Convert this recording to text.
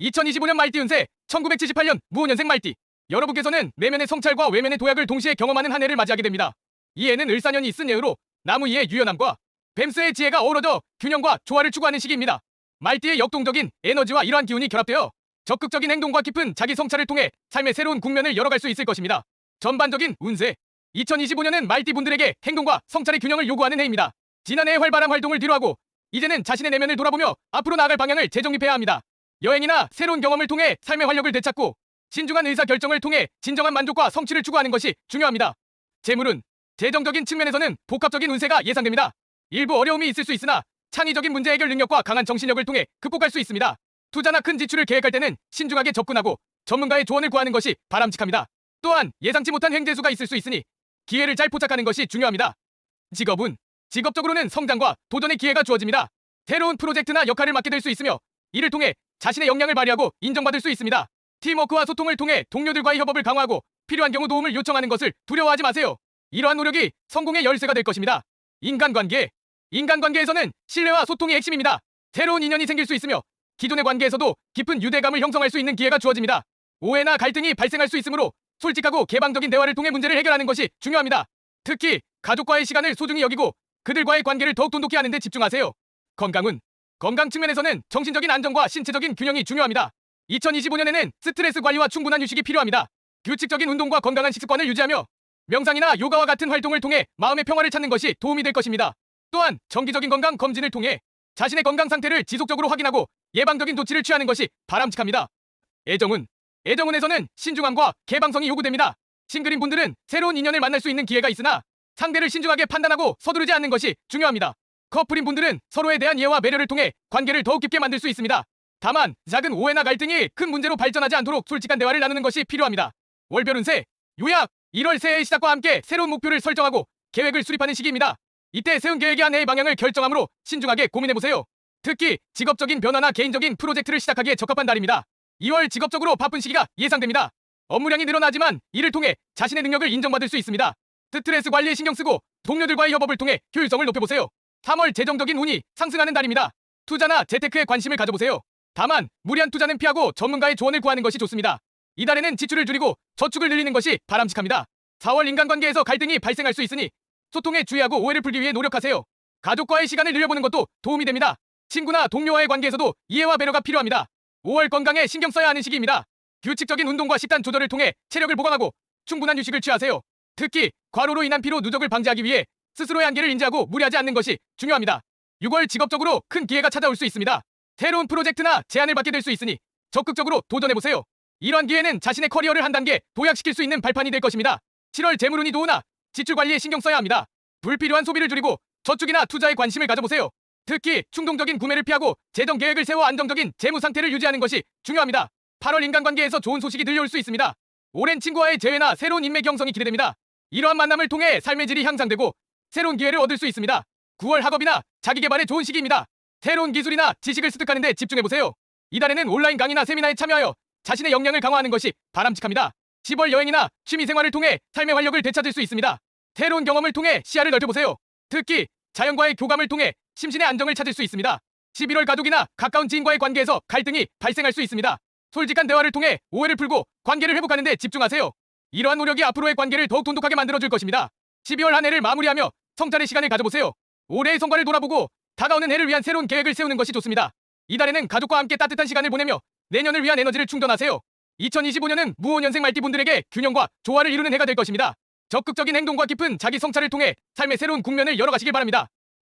2025년 말띠 운세, 1978년 무오년생 말띠. 여러분께서는 내면의 성찰과 외면의 도약을 동시에 경험하는 한 해를 맞이하게 됩니다. 이 해는 을사년이 쓴 예으로 나무 이의 유연함과 뱀스의 지혜가 어우러져 균형과 조화를 추구하는 시기입니다. 말띠의 역동적인 에너지와 이러한 기운이 결합되어 적극적인 행동과 깊은 자기 성찰을 통해 삶의 새로운 국면을 열어갈 수 있을 것입니다. 전반적인 운세, 2025년은 말띠 분들에게 행동과 성찰의 균형을 요구하는 해입니다. 지난해의 활발한 활동을 뒤로하고 이제는 자신의 내면을 돌아보며 앞으로 나아갈 방향을 재정립해야 합니다. 여행이나 새로운 경험을 통해 삶의 활력을 되찾고 신중한 의사결정을 통해 진정한 만족과 성취를 추구하는 것이 중요합니다. 재물은 재정적인 측면에서는 복합적인 운세가 예상됩니다. 일부 어려움이 있을 수 있으나 창의적인 문제 해결 능력과 강한 정신력을 통해 극복할 수 있습니다. 투자나 큰 지출을 계획할 때는 신중하게 접근하고 전문가의 조언을 구하는 것이 바람직합니다. 또한 예상치 못한 횡재수가 있을 수 있으니 기회를 잘 포착하는 것이 중요합니다. 직업은 직업적으로는 성장과 도전의 기회가 주어집니다. 새로운 프로젝트나 역할을 맡게 될 수 있으며 이를 통해 자신의 역량을 발휘하고 인정받을 수 있습니다. 팀워크와 소통을 통해 동료들과의 협업을 강화하고 필요한 경우 도움을 요청하는 것을 두려워하지 마세요. 이러한 노력이 성공의 열쇠가 될 것입니다. 인간관계에서는 신뢰와 소통이 핵심입니다. 새로운 인연이 생길 수 있으며 기존의 관계에서도 깊은 유대감을 형성할 수 있는 기회가 주어집니다. 오해나 갈등이 발생할 수 있으므로 솔직하고 개방적인 대화를 통해 문제를 해결하는 것이 중요합니다. 특히 가족과의 시간을 소중히 여기고 그들과의 관계를 더욱 돈독히 하는 데 집중하세요. 건강 측면에서는 정신적인 안정과 신체적인 균형이 중요합니다. 2025년에는 스트레스 관리와 충분한 휴식이 필요합니다. 규칙적인 운동과 건강한 식습관을 유지하며 명상이나 요가와 같은 활동을 통해 마음의 평화를 찾는 것이 도움이 될 것입니다. 또한 정기적인 건강 검진을 통해 자신의 건강 상태를 지속적으로 확인하고 예방적인 조치를 취하는 것이 바람직합니다. 애정운에서는 신중함과 개방성이 요구됩니다. 싱글인 분들은 새로운 인연을 만날 수 있는 기회가 있으나 상대를 신중하게 판단하고 서두르지 않는 것이 중요합니다. 커플인 분들은 서로에 대한 이해와 배려를 통해 관계를 더욱 깊게 만들 수 있습니다. 다만 작은 오해나 갈등이 큰 문제로 발전하지 않도록 솔직한 대화를 나누는 것이 필요합니다. 월별 운세, 요약 1월 새해의 시작과 함께 새로운 목표를 설정하고 계획을 수립하는 시기입니다. 이때 세운 계획이 한 해의 방향을 결정하므로 신중하게 고민해보세요. 특히 직업적인 변화나 개인적인 프로젝트를 시작하기에 적합한 달입니다. 2월 직업적으로 바쁜 시기가 예상됩니다. 업무량이 늘어나지만 이를 통해 자신의 능력을 인정받을 수 있습니다. 스트레스 관리에 신경 쓰고 동료들과의 협업을 통해 효율성을 높여보세요. 3월 재정적인 운이 상승하는 달입니다. 투자나 재테크에 관심을 가져보세요. 다만 무리한 투자는 피하고 전문가의 조언을 구하는 것이 좋습니다. 이달에는 지출을 줄이고 저축을 늘리는 것이 바람직합니다. 4월 인간관계에서 갈등이 발생할 수 있으니 소통에 주의하고 오해를 풀기 위해 노력하세요. 가족과의 시간을 늘려보는 것도 도움이 됩니다. 친구나 동료와의 관계에서도 이해와 배려가 필요합니다. 5월 건강에 신경 써야 하는 시기입니다. 규칙적인 운동과 식단 조절을 통해 체력을 보강하고 충분한 휴식을 취하세요. 특히 과로로 인한 피로 누적을 방지하기 위해 스스로의 한계를 인지하고 무리하지 않는 것이 중요합니다. 6월 직업적으로 큰 기회가 찾아올 수 있습니다. 새로운 프로젝트나 제안을 받게 될 수 있으니 적극적으로 도전해보세요. 이러한 기회는 자신의 커리어를 한 단계 도약시킬 수 있는 발판이 될 것입니다. 7월 재물운이 좋으나 지출 관리에 신경 써야 합니다. 불필요한 소비를 줄이고 저축이나 투자에 관심을 가져보세요. 특히 충동적인 구매를 피하고 재정 계획을 세워 안정적인 재무 상태를 유지하는 것이 중요합니다. 8월 인간관계에서 좋은 소식이 들려올 수 있습니다. 오랜 친구와의 재회나 새로운 인맥 형성이 기대됩니다. 이러한 만남을 통해 삶의 질이 향상되고 새로운 기회를 얻을 수 있습니다. 9월 학업이나 자기개발에 좋은 시기입니다. 새로운 기술이나 지식을 습득하는 데 집중해보세요. 이달에는 온라인 강의나 세미나에 참여하여 자신의 역량을 강화하는 것이 바람직합니다. 10월 여행이나 취미생활을 통해 삶의 활력을 되찾을 수 있습니다. 새로운 경험을 통해 시야를 넓혀보세요. 특히 자연과의 교감을 통해 심신의 안정을 찾을 수 있습니다. 11월 가족이나 가까운 지인과의 관계에서 갈등이 발생할 수 있습니다. 솔직한 대화를 통해 오해를 풀고 관계를 회복하는 데 집중하세요. 이러한 노력이 앞으로의 관계를 더욱 돈독하게 만들어줄 것입니다. 12월 한 해를 마무리하며 성찰의 시간을 가져보세요. 올해의 성과를 돌아보고 다가오는 해를 위한 새로운 계획을 세우는 것이 좋습니다. 이달에는 가족과 함께 따뜻한 시간을 보내며 내년을 위한 에너지를 충전하세요. 2025년은 무오년생 말띠 분들에게 균형과 조화를 이루는 해가 될 것입니다. 적극적인 행동과 깊은 자기 성찰을 통해 삶의 새로운 국면을 열어가시길 바랍니다.